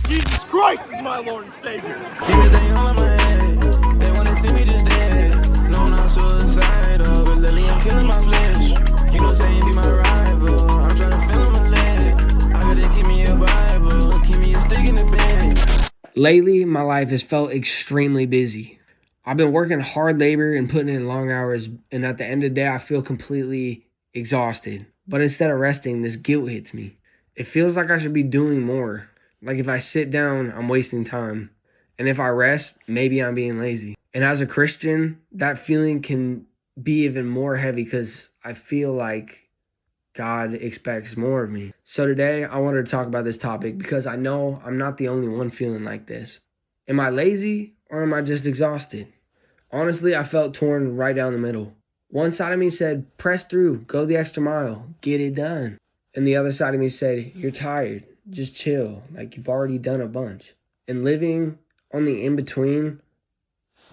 Jesus Christ is my Lord and Savior. Demons ain't all in my head. They wanna see me just dead. No, not suicidal, but lately I'm killing my flesh. You know, saying be my rival. I'm trying to fill him a lead. I gotta keep me a Bible, keep me a stick in the bed. Lately, my life has felt extremely busy. I've been working hard labor and putting in long hours, and at the end of the day, I feel completely exhausted. But instead of resting, this guilt hits me. It feels like I should be doing more. Like if I sit down, I'm wasting time. And if I rest, maybe I'm being lazy. And as a Christian, that feeling can be even more heavy because I feel like God expects more of me. So today, I wanted to talk about this topic because I know I'm not the only one feeling like this. Am I lazy or am I just exhausted? Honestly, I felt torn right down the middle. One side of me said, press through, go the extra mile, get it done. And the other side of me said, you're tired, just chill, like you've already done a bunch. And living on the in-between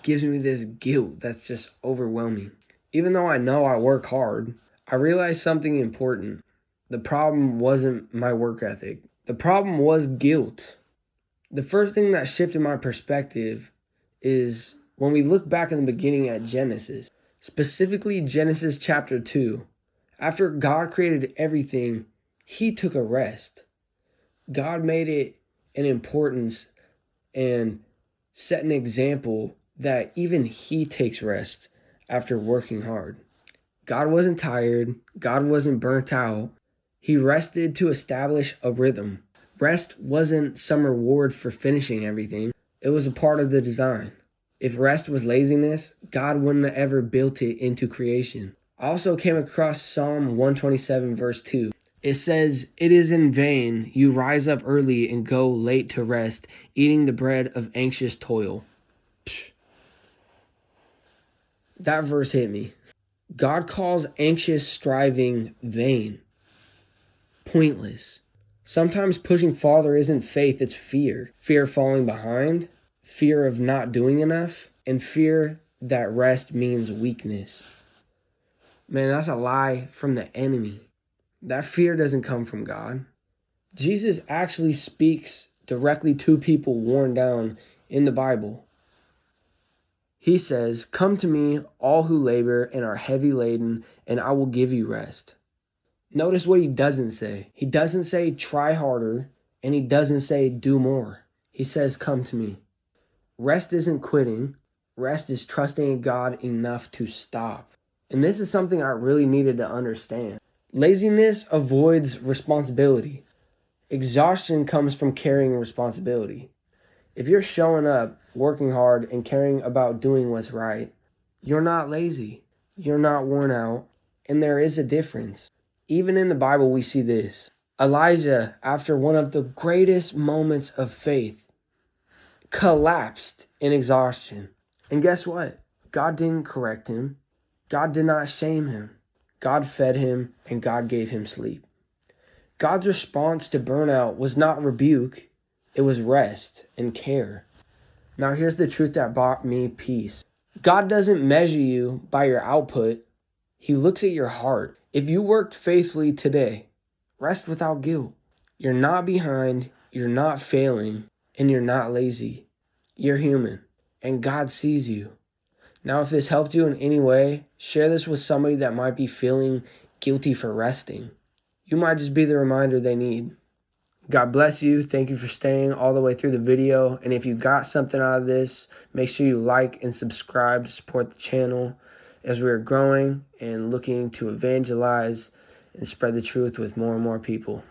gives me this guilt that's just overwhelming. Even though I know I work hard, I realized something important. The problem wasn't my work ethic. The problem was guilt. The first thing that shifted my perspective is when we look back in the beginning at Genesis, specifically Genesis chapter 2. After God created everything, he took a rest. God made it an importance and set an example that even he takes rest after working hard. God wasn't tired. God wasn't burnt out. He rested to establish a rhythm. Rest wasn't some reward for finishing everything. It was a part of the design. If rest was laziness, God wouldn't have ever built it into creation. I also came across Psalm 127 verse 2. It says, it is in vain you rise up early and go late to rest, eating the bread of anxious toil. Psh. That verse hit me. God calls anxious striving vain, pointless. Sometimes pushing farther isn't faith, it's fear. Fear of falling behind, fear of not doing enough, and fear that rest means weakness. Man, that's a lie from the enemy. That fear doesn't come from God. Jesus actually speaks directly to people worn down in the Bible. He says, come to me, all who labor and are heavy laden, and I will give you rest. Notice what he doesn't say. He doesn't say try harder, and he doesn't say do more. He says, come to me. Rest isn't quitting. Rest is trusting in God enough to stop. And this is something I really needed to understand. Laziness avoids responsibility. Exhaustion comes from carrying responsibility. If you're showing up, working hard, and caring about doing what's right, you're not lazy. You're not worn out. And there is a difference. Even in the Bible, we see this. Elijah, after one of the greatest moments of faith, collapsed in exhaustion. And guess what? God didn't correct him. God did not shame him. God fed him and God gave him sleep. God's response to burnout was not rebuke. It was rest and care. Now here's the truth that brought me peace. God doesn't measure you by your output. He looks at your heart. If you worked faithfully today, rest without guilt. You're not behind, you're not failing, and you're not lazy. You're human, and God sees you. Now, if this helped you in any way, share this with somebody that might be feeling guilty for resting. You might just be the reminder they need. God bless you. Thank you for staying all the way through the video. And if you got something out of this, make sure you like and subscribe to support the channel as we are growing and looking to evangelize and spread the truth with more and more people.